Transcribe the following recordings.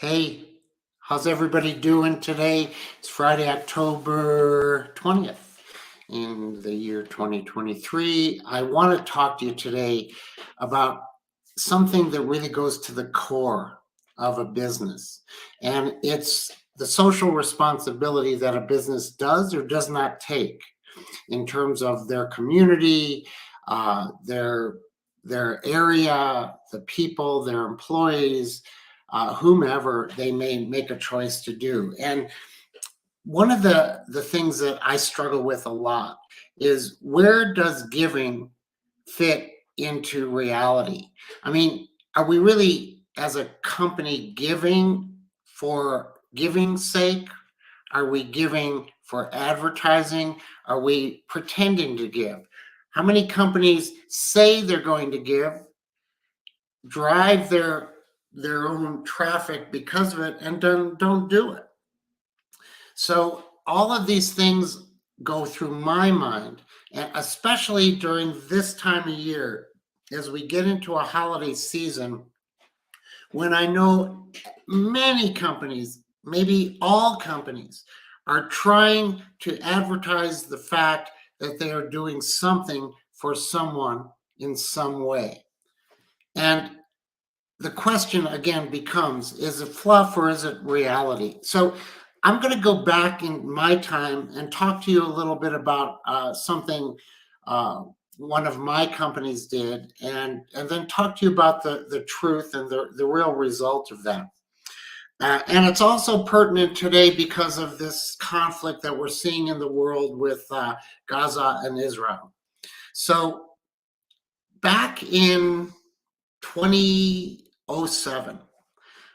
Hey, how's everybody doing today? It's Friday, October 20th in the year 2023. I want to talk to you today about something that really goes to the core of a business, and it's the social responsibility that a business does or does not take in terms of their community, their area, the people, their employees, whomever they may make a choice to do. And one of the things that I struggle with a lot is, where does giving fit into reality? I mean, are we really, as a company, giving for giving's sake? Are we giving for advertising? Are we pretending to give? How many companies say they're going to give, drive their own traffic because of it, and don't do it? So all of these things go through my mind, and especially during this time of year, as we get into a holiday season, when I know many companies, maybe all companies, are trying to advertise the fact that they are doing something for someone in some way. And the question again becomes, is it fluff or is it reality? So I'm going to go back in my time and talk to you a little bit about something one of my companies did, and then talk to you about the truth and the real result of that. And it's also pertinent today because of this conflict that we're seeing in the world with Gaza and Israel. So back in 2007,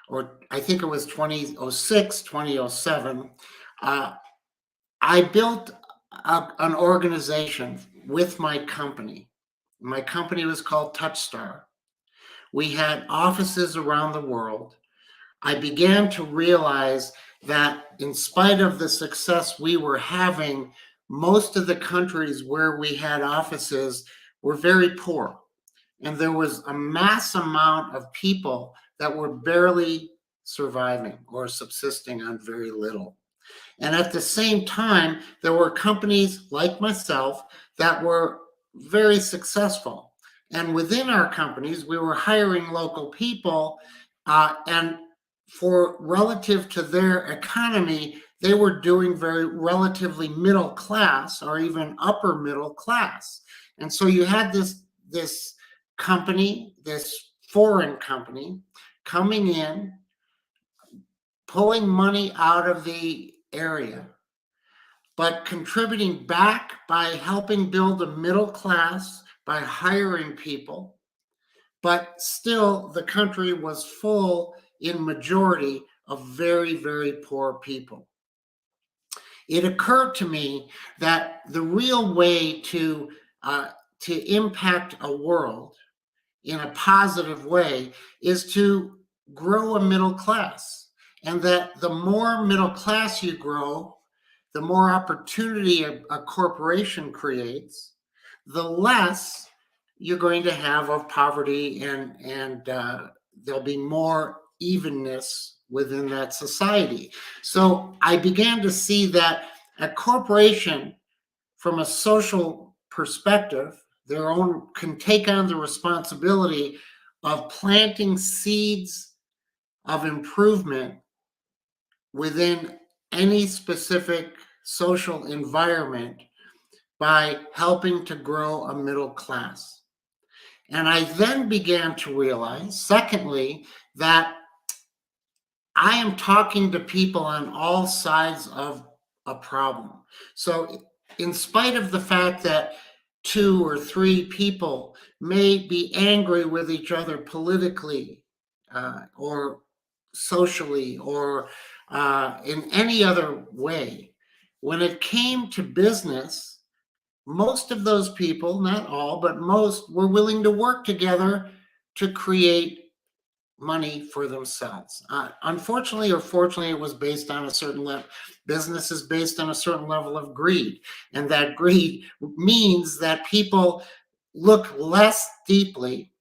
or I think it was 2006, 2007, I built an organization with my company. My company was called Touchstar. We had offices around the world. I began to realize that in spite of the success we were having, most of the countries where we had offices were very poor. And there was a mass amount of people that were barely surviving or subsisting on very little. And at the same time, there were companies like myself that were very successful. And within our companies, we were hiring local people, and for relative to their economy, they were doing very relatively middle class or even upper middle class. And so you had this company, this foreign company, coming in, pulling money out of the area, but contributing back by helping build a middle class by hiring people. But still, the country was full in majority of very, very poor people. It occurred to me that the real way to impact a world in a positive way is to grow a middle class, and that the more middle class you grow, the more opportunity a corporation creates, the less you're going to have of poverty, and there'll be more evenness within that society. So I began to see that a corporation, from a social perspective, their own can take on the responsibility of planting seeds of improvement within any specific social environment by helping to grow a middle class. And I then began to realize, secondly, that I am talking to people on all sides of a problem. So in spite of the fact that 2 or 3 people may be angry with each other politically, or socially, or in any other way, when it came to business, most of those people, not all, but most, were willing to work together to create money for themselves. Unfortunately or fortunately, it was based on a certain level. Business is based on a certain level of greed. And that greed means that people look less deeply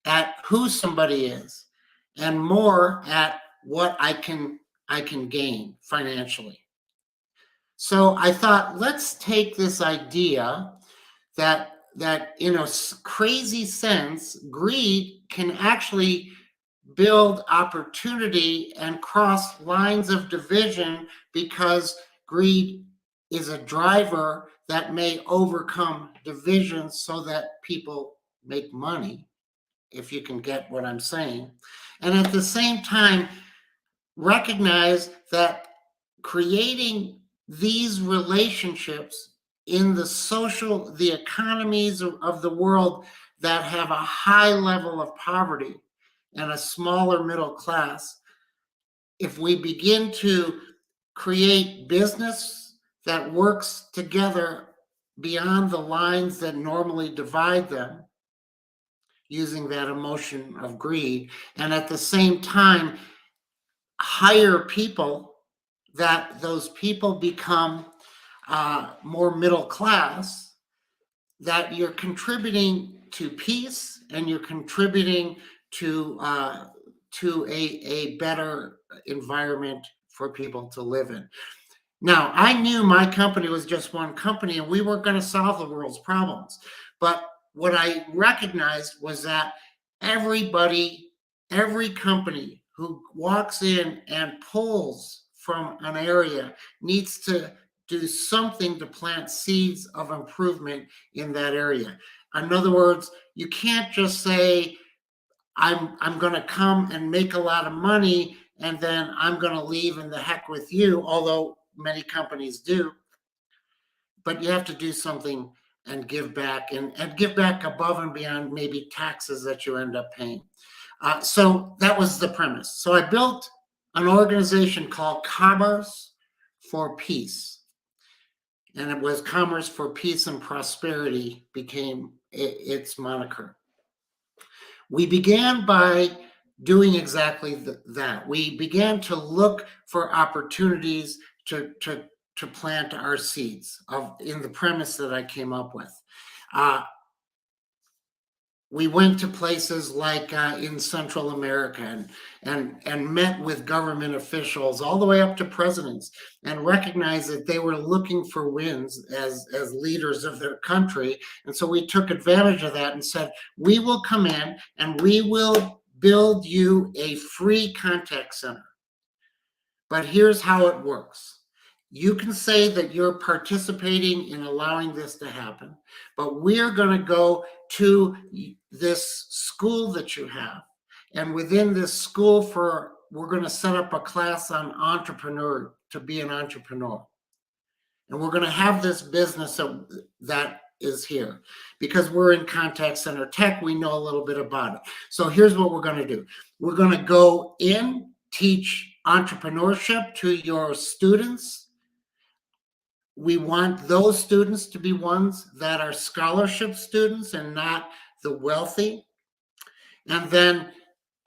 at who somebody is and more at what I can gain financially. So I thought, let's take this idea that in a crazy sense, greed can actually build opportunity and cross lines of division, because greed is a driver that may overcome divisions so that people make money, if you can get what I'm saying. And at the same time, recognize that creating these relationships in the economies of the world that have a high level of poverty and a smaller middle class, if we begin to create business that works together beyond the lines that normally divide them, using that emotion of greed, and at the same time hire people, that those people become more middle class, that you're contributing to peace and you're contributing to a better environment for people to live in. Now, I knew my company was just one company and we weren't going to solve the world's problems. But what I recognized was that everybody, every company who walks in and pulls from an area needs to do something to plant seeds of improvement in that area. In other words, you can't just say, I'm going to come and make a lot of money and then I'm going to leave and the heck with you, although many companies do. But you have to do something and give back, and give back above and beyond maybe taxes that you end up paying. So that was the premise. So I built an organization called Commerce for Peace. And it was Commerce for Peace and Prosperity became its moniker. We began by doing exactly that. We began to look for opportunities to plant our seeds in the premise that I came up with. We went to places like in Central America and met with government officials all the way up to presidents, and recognized that they were looking for wins as leaders of their country. And so we took advantage of that and said, we will come in and we will build you a free contact center. But here's how it works. You can say that you're participating in allowing this to happen, but we're going to go to this school that you have. And within this school, we're going to set up a class on to be an entrepreneur. And we're going to have this business that is here, because we're in contact center tech. We know a little bit about it. So here's what we're going to do. We're going to go in, teach entrepreneurship to your students. We want those students to be ones that are scholarship students and not the wealthy. And then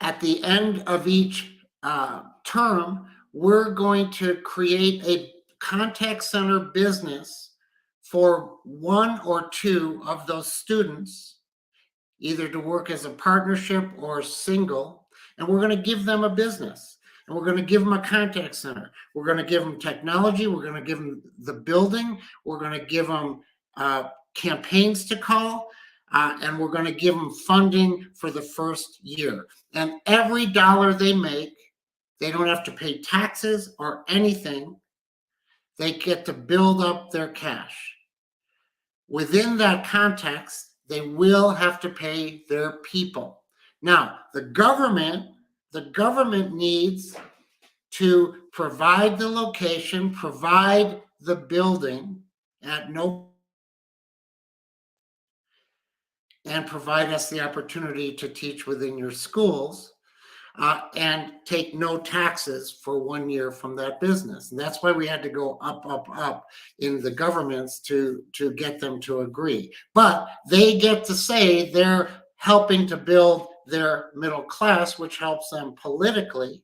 at the end of each term, we're going to create a contact center business for one or two of those students, either to work as a partnership or single, and we're going to give them a business. And we're going to give them a contact center. We're going to give them technology. We're going to give them the building. We're going to give them campaigns to call. And we're going to give them funding for the first year. And every dollar they make, they don't have to pay taxes or anything. They get to build up their cash. Within that context, they will have to pay their people. Now, the government needs to provide the location, provide the building at no, and provide us the opportunity to teach within your schools, and take no taxes for 1 year from that business. And that's why we had to go up in the governments to get them to agree. But they get to say they're helping to build their middle class, which helps them politically.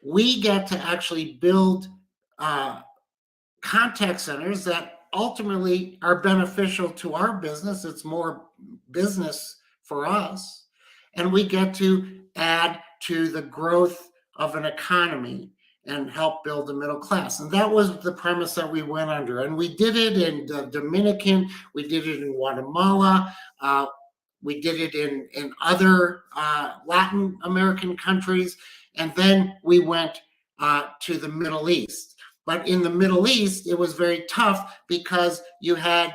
We get to actually build contact centers that ultimately are beneficial to our business. It's more business for us. And we get to add to the growth of an economy and help build the middle class. And that was the premise that we went under. And we did it in the Dominican, we did it in Guatemala, we did it in other Latin American countries, and then we went to the Middle East. But in the Middle East, it was very tough because you had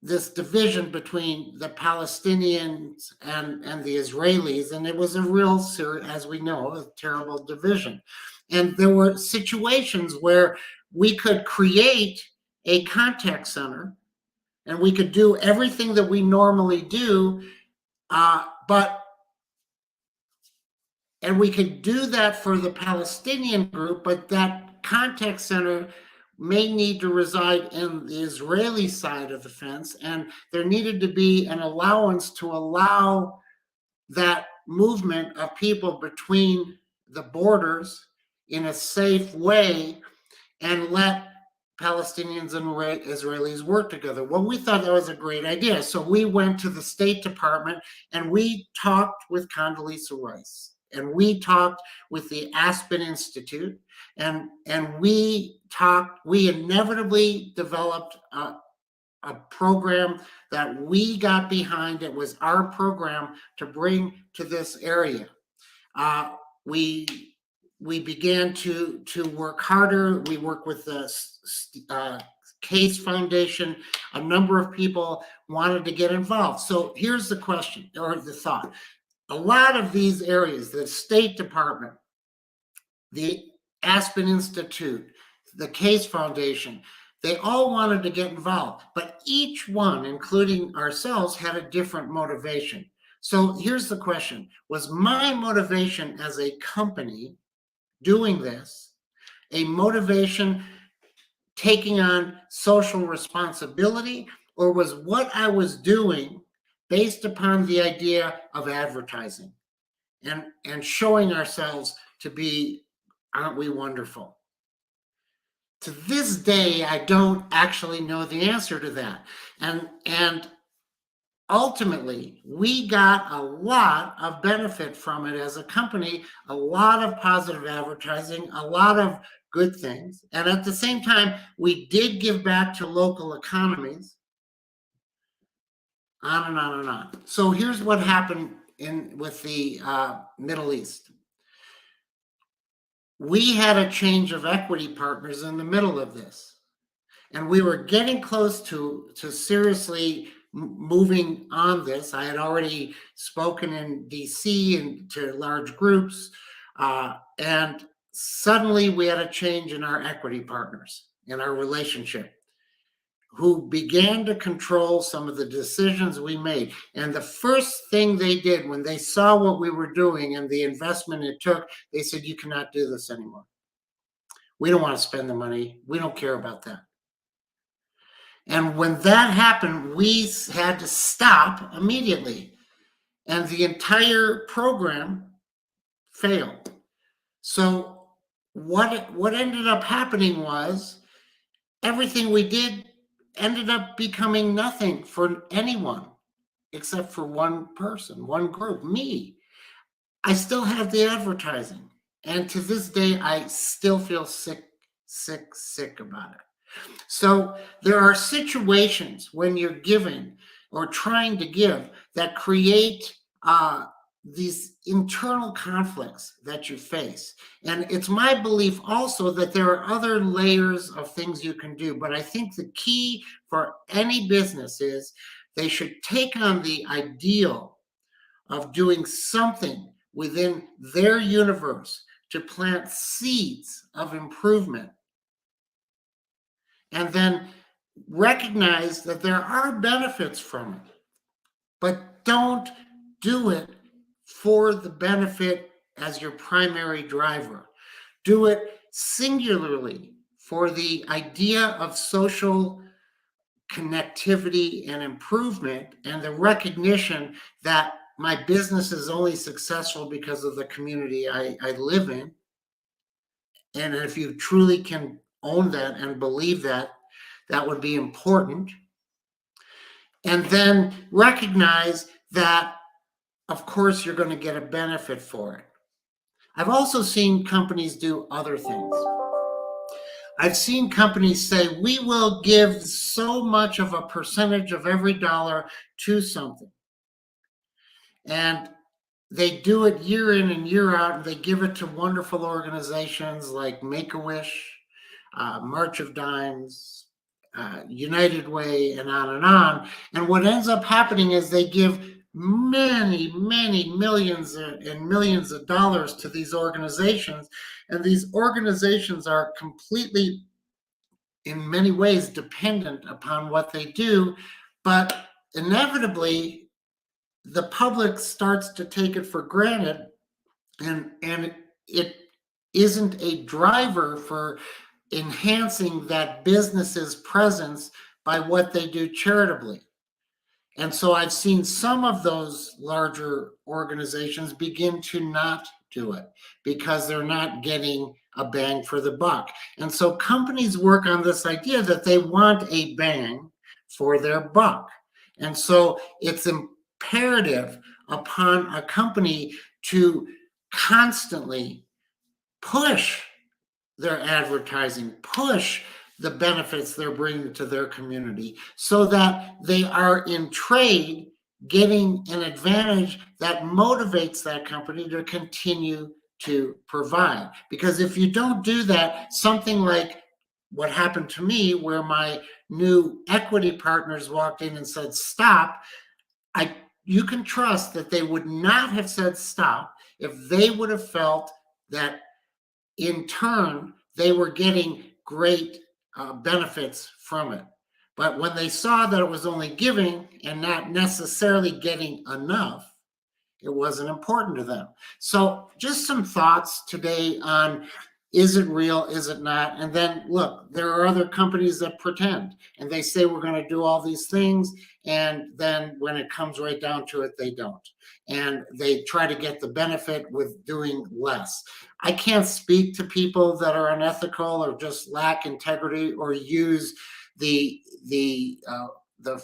this division between the Palestinians and the Israelis, and it was a real, as we know, a terrible division. And there were situations where we could create a contact center and we could do everything that we normally do, and we could do that for the Palestinian group, but that contact center may need to reside in the Israeli side of the fence, and there needed to be an allowance to allow that movement of people between the borders in a safe way and let Palestinians and Israelis work together. Well, we thought that was a great idea. So we went to the State Department and we talked with Condoleezza Rice, and we talked with the Aspen Institute, and we inevitably developed a program that we got behind. It was our program to bring to this area. We began to work harder. We worked with the Case Foundation. A number of people wanted to get involved. So here's the question, or the thought. A lot of these areas, the State Department, the Aspen Institute, the Case Foundation, they all wanted to get involved, but each one, including ourselves, had a different motivation. So here's the question. Was my motivation as a company doing this a motivation taking on social responsibility, or was what I was doing based upon the idea of advertising and showing ourselves to be, aren't we wonderful? To this day, I don't actually know the answer to that. And ultimately, we got a lot of benefit from it as a company, a lot of positive advertising, a lot of good things. And at the same time, we did give back to local economies, on and on and on. So here's what happened with the Middle East. We had a change of equity partners in the middle of this, and we were getting close to seriously moving on this. I had already spoken in DC and to large groups, and suddenly we had a change in our equity partners in our relationship, who began to control some of the decisions we made. And the first thing they did when they saw what we were doing and the investment it took, they said, you cannot do this anymore. We don't want to spend the money. We don't care about that. And when that happened, we had to stop immediately. And the entire program failed. So what ended up happening was everything we did ended up becoming nothing for anyone except for one person, one group, me. I still have the advertising. And to this day, I still feel sick about it. So there are situations when you're giving or trying to give that create these internal conflicts that you face. And it's my belief also that there are other layers of things you can do. But I think the key for any business is they should take on the ideal of doing something within their universe to plant seeds of improvement, and then recognize that there are benefits from it, but don't do it for the benefit as your primary driver. Do it singularly for the idea of social connectivity and improvement, and the recognition that my business is only successful because of the community I live in. And if you truly can own that and believe that, that would be important. And then recognize that, of course, you're going to get a benefit for it. I've also seen companies do other things. I've seen companies say, we will give so much of a percentage of every dollar to something. And they do it year in and year out, and they give it to wonderful organizations like Make-A-Wish, March of Dimes, United Way, and on and on. And what ends up happening is they give many, many millions and millions of dollars to these organizations. And these organizations are completely, in many ways, dependent upon what they do. But inevitably, the public starts to take it for granted, and it isn't a driver for enhancing that business's presence by what they do charitably. And so I've seen some of those larger organizations begin to not do it because they're not getting a bang for the buck. And so companies work on this idea that they want a bang for their buck. And so it's imperative upon a company to constantly push their advertising, push the benefits they're bringing to their community so that they are in trade getting an advantage that motivates that company to continue to provide. Because if you don't do that, something like what happened to me, where my new equity partners walked in and said, stop, you can trust that they would not have said stop if they would have felt that in turn they were getting great benefits from it. But when they saw that it was only giving and not necessarily getting enough, it wasn't important to them. So just some thoughts today on, is it real, is it not? And then look, there are other companies that pretend and they say we're going to do all these things, and then when it comes right down to it, they don't. And they try to get the benefit with doing less. I can't speak to people that are unethical or just lack integrity or use the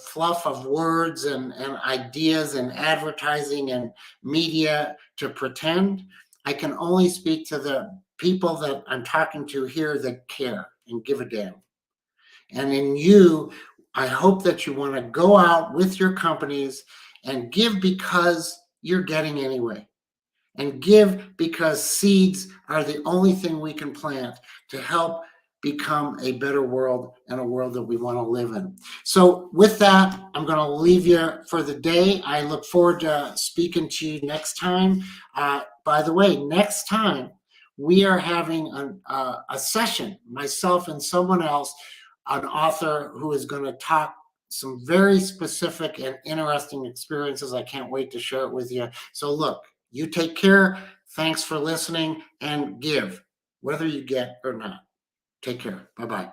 fluff of words and ideas and advertising and media to pretend. I can only speak to the people that I'm talking to here that care and give a damn. And in you, I hope that you want to go out with your companies and give because you're getting anyway. And give because seeds are the only thing we can plant to help become a better world and a world that we want to live in. So with that, I'm going to leave you for the day. I look forward to speaking to you next time. By the way, next time we are having a session, myself and someone else, an author who is going to talk some very specific and interesting experiences. I can't wait to share it with you. So look, you take care. Thanks for listening, and give, whether you get or not. Take care. Bye-bye.